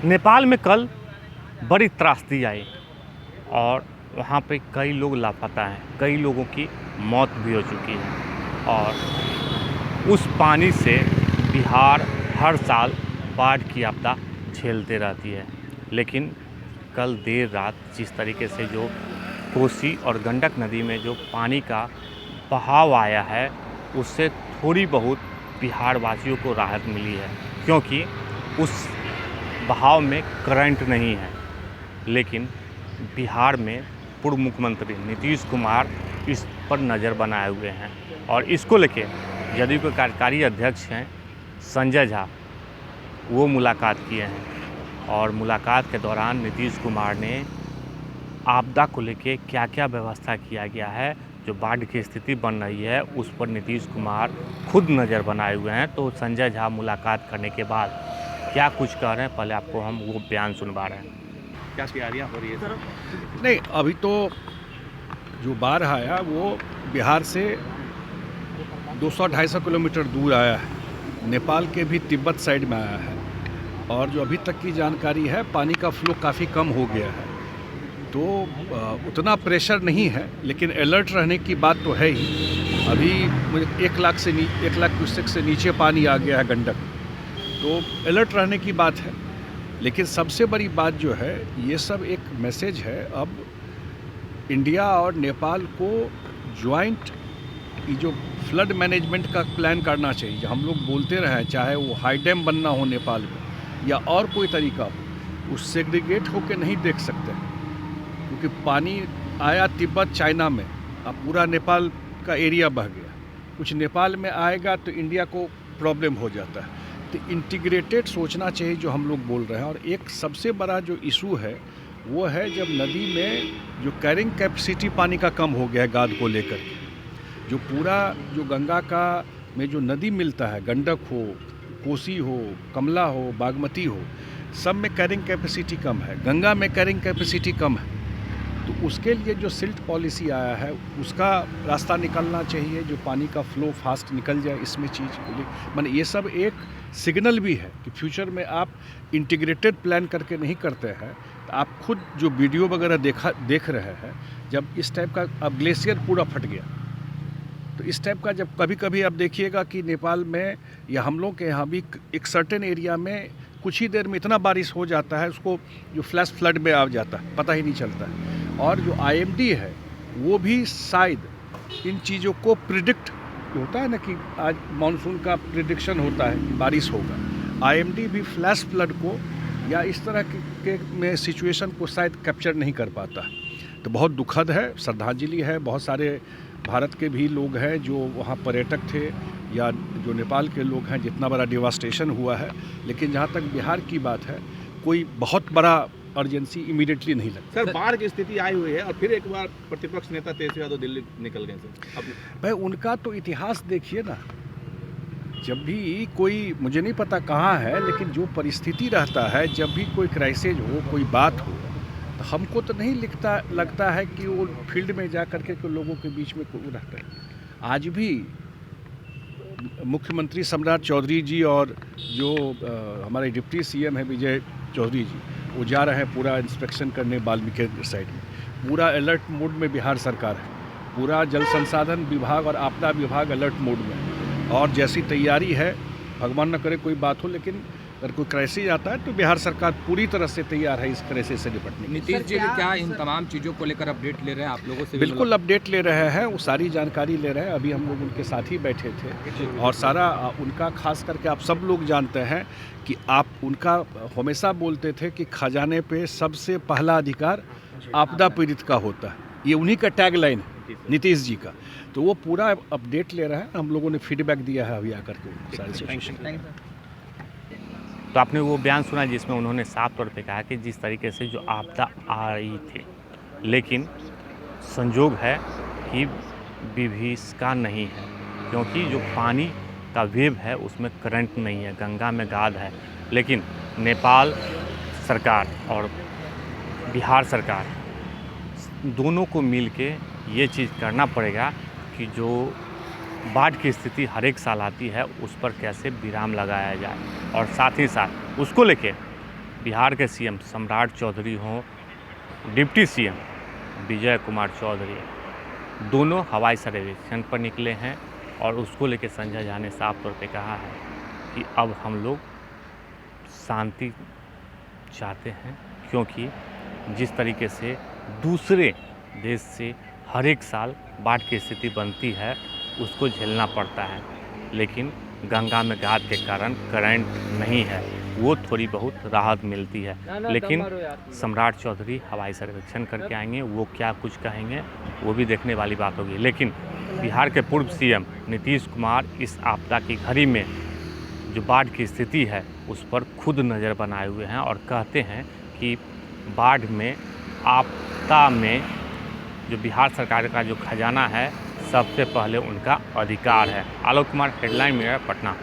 नेपाल में कल बड़ी त्रासदी आई और वहाँ पे कई लोग लापता हैं, कई लोगों की मौत भी हो चुकी है और उस पानी से बिहार हर साल बाढ़ की आपदा झेलते रहती है। लेकिन कल देर रात जिस तरीके से जो कोसी और गंडक नदी में जो पानी का बहाव आया है, उससे थोड़ी बहुत बिहार वासियों को राहत मिली है, क्योंकि उस बहाव में करंट नहीं है। लेकिन बिहार में पूर्व मुख्यमंत्री नीतीश कुमार इस पर नज़र बनाए हुए हैं और इसको लेके जदयू के कार्यकारी अध्यक्ष हैं संजय झा, वो मुलाकात किए हैं और मुलाकात के दौरान नीतीश कुमार ने आपदा को लेके क्या क्या व्यवस्था किया गया है, जो बाढ़ की स्थिति बन रही है उस पर नीतीश कुमार खुद नज़र बनाए हुए हैं। तो संजय झा मुलाकात करने के बाद क्या कुछ कह रहे हैं, पहले आपको हम वो बयान सुनवा रहे हैं। क्या तैयारियाँ हो रही है सर? नहीं, अभी तो जो बाढ़ आया वो बिहार से 200-250 किलोमीटर दूर आया है, नेपाल के भी तिब्बत साइड में आया है और जो अभी तक की जानकारी है पानी का फ्लो काफ़ी कम हो गया है, तो उतना प्रेशर नहीं है, लेकिन अलर्ट रहने की बात तो है ही। अभी मुझे 1 लाख क्यूसेक से नीचे पानी आ गया है गंडक, तो अलर्ट रहने की बात है। लेकिन सबसे बड़ी बात जो है, ये सब एक मैसेज है अब इंडिया और नेपाल को ज्वाइंट ये जो फ्लड मैनेजमेंट का प्लान करना चाहिए। हम लोग बोलते रहे हैं, चाहे वो हाई डैम बनना हो नेपाल में या और कोई तरीका हो, उस सेग्रीगेट होके नहीं देख सकते हैं, क्योंकि पानी आया तिब्बत चाइना में, अब पूरा नेपाल का एरिया बह गया, कुछ नेपाल में आएगा तो इंडिया को प्रॉब्लम हो जाता है। तो इंटीग्रेटेड सोचना चाहिए जो हम लोग बोल रहे हैं। और एक सबसे बड़ा जो इशू है वो है जब नदी में जो कैरिंग कैपेसिटी पानी का कम हो गया है गाद को लेकर के, जो पूरा जो गंगा का में जो नदी मिलता है, गंडक हो, कोसी हो, कमला हो, बागमती हो, सब में कैरिंग कैपेसिटी कम है, गंगा में कैरिंग कैपेसिटी कम है। तो उसके लिए जो सिल्ट पॉलिसी आया है उसका रास्ता निकलना चाहिए, जो पानी का फ्लो फास्ट निकल जाए। इसमें चीज़ माने ये सब एक सिग्नल भी है कि फ्यूचर में आप इंटीग्रेटेड प्लान करके नहीं करते हैं, तो आप खुद जो वीडियो वगैरह देख रहे हैं, जब इस टाइप का अब ग्लेशियर पूरा फट गया, तो इस टाइप का जब कभी कभी आप देखिएगा कि नेपाल में या हम लोग के यहाँ भी एक सर्टेन एरिया में कुछ ही देर में इतना बारिश हो जाता है, उसको जो फ्लैश फ्लड में आ जाता है, पता ही नहीं चलता है। और जो IMD है वो भी शायद इन चीज़ों को प्रिडिक्ट होता है ना, कि आज मानसून का प्रिडिक्शन होता है कि बारिश होगा, IMD भी फ्लैश फ्लड को या इस तरह के में सिचुएशन को शायद कैप्चर नहीं कर पाता है। तो बहुत दुखद है, श्रद्धांजलि है। बहुत सारे भारत के भी लोग हैं जो वहाँ पर्यटक थे या जो नेपाल के लोग हैं, जितना बड़ा डिवास्टेशन हुआ है। लेकिन जहाँ तक बिहार की बात है, कोई बहुत बड़ा अर्जेंसी इमीडिएटली नहीं लगता। सर, बाढ़ की स्थिति आई हुई है और फिर एक बार प्रतिपक्ष नेता तेजस्वी यादव दिल्ली निकल गए सर। अब भाई उनका तो इतिहास देखिए ना, जब भी कोई, मुझे नहीं पता कहाँ है, लेकिन जो परिस्थिति रहता है, जब भी कोई क्राइसिस हो, कोई बात हो, तो हमको तो नहीं लगता है कि वो फील्ड में जा करके लोगों के बीच में कोई रहता है। आज भी मुख्यमंत्री सम्राट चौधरी जी और जो हमारे डिप्टी CM है विजय चौधरी जी, वो जा रहे हैं पूरा इंस्पेक्शन करने वाल्मीकि साइड में। पूरा अलर्ट मोड में बिहार सरकार है, पूरा जल संसाधन विभाग और आपदा विभाग अलर्ट मोड में है। और जैसी तैयारी है, भगवान न करे कोई बात हो, लेकिन अगर कोई क्राइसिस आता है तो बिहार सरकार पूरी तरह से तैयार है इस क्राइसिस से निपटने। नीतीश जी क्या इन तमाम चीज़ों को लेकर अपडेट ले रहे हैं आप लोगों से? बिल्कुल अपडेट ले रहे हैं, वो सारी जानकारी ले रहे हैं। अभी हम लोग उनके साथ ही बैठे थे और सारा उनका, खास करके आप सब लोग जानते हैं कि आप उनका हमेशा बोलते थे कि खजाने पे सबसे पहला अधिकार आपदा पीड़ित का होता है, ये उन्हीं का टैगलाइन है नीतीश जी का। तो वो पूरा अपडेट ले रहे हैं, हम लोगों ने फीडबैक दिया है अभी आकर के सारी सिचुएशन। तो आपने वो बयान सुना जिसमें उन्होंने साफ तौर पे कहा कि जिस तरीके से जो आपदा आई थी, लेकिन संजोग है कि विभीषिका नहीं है, क्योंकि जो पानी का वेव है उसमें करंट नहीं है, गंगा में गाद है। लेकिन नेपाल सरकार और बिहार सरकार दोनों को मिल के ये चीज़ करना पड़ेगा कि जो बाढ़ की स्थिति हर एक साल आती है उस पर कैसे विराम लगाया जाए, और साथ ही साथ उसको लेके बिहार के सीएम सम्राट चौधरी हों, डिप्टी सीएम विजय कुमार चौधरी, दोनों हवाई सर्वेक्षण पर निकले हैं और उसको लेकर संजय झा ने साफ तौर पे कहा है कि अब हम लोग शांति चाहते हैं, क्योंकि जिस तरीके से दूसरे देश से हर एक साल बाढ़ की स्थिति बनती है उसको झेलना पड़ता है, लेकिन गंगा में घाट के कारण करंट नहीं है, वो थोड़ी बहुत राहत मिलती है। लेकिन सम्राट चौधरी हवाई सर्वेक्षण करके आएंगे, वो क्या कुछ कहेंगे वो भी देखने वाली बात होगी। लेकिन बिहार के पूर्व सीएम नीतीश कुमार इस आपदा की घड़ी में जो बाढ़ की स्थिति है उस पर खुद नज़र बनाए हुए हैं और कहते हैं कि बाढ़ में आपदा में जो बिहार सरकार का जो खजाना है सबसे पहले उनका अधिकार है। आलोक कुमार, हेडलाइन मेरा, पटना।